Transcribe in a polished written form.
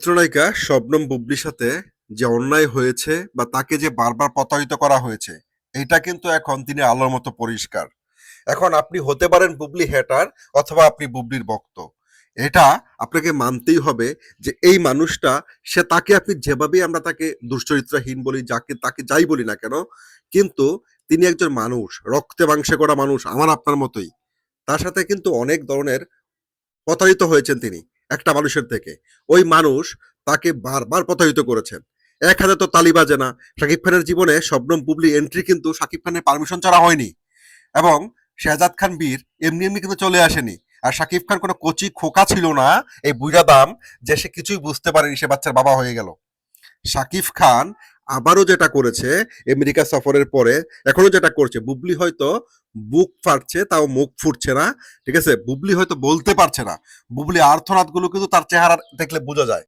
চিত্রনায়িকা শবনম বুবলির সাথে যে অন্যায় হয়েছে বা তাকে যে বারবার প্রতারিত করা হয়েছে, এটা কিন্তু এখন তিনি আলোর মতো পরিষ্কার। এখন আপনি হতে পারেন বুবলি হ্যাটার অথবা আপনি বুবলির ভক্ত। এটা আপনাকে মানতেই হবে যে এই মানুষটা, সে তাকে আপনি যেভাবেই আমরা তাকে দুশ্চরিত্রহীন বলি, যাকে তাকে যাই বলি না কেন, কিন্তু তিনি একজন মানুষ, রক্তে মাংসে করা মানুষ, আমার আপনার মতোই। তার সাথে কিন্তু অনেক ধরনের প্রতারিত হয়েছেন তিনি একটা মানুষের থেকে। ওই মানুষ তাকে বারবার প্রতারিত করেছেন। এক হাতে তো তালি বাজে না। শাকিব খানের জীবনে শবনম বুবলি এন্ট্রি কিন্তু শাকিব খানের পারমিশন ছাড়া হয়নি, এবং শেহজাদ খান বীর এমনি এমনি কিন্তু চলে আসেনি। আর শাকিব খান কোনো কচি খোকা ছিল না, এই বুইড়া দাম, যে সে কিছুই বুঝতে পারেনি সে বাচ্চার বাবা হয়ে গেল। শাকিব খান আবারও যেটা করেছে আমেরিকা সফরের পরে, এখনো যেটা করছে, বুবলি হয়তো বুক ফাটছে তাও মুখ ফুটছে না, ঠিক আছে, বুবলি হয়তো বলতে পারছে না, বুবলি আর্থনাদ গুলো কিন্তু তার চেহারা দেখলে বোঝা যায়।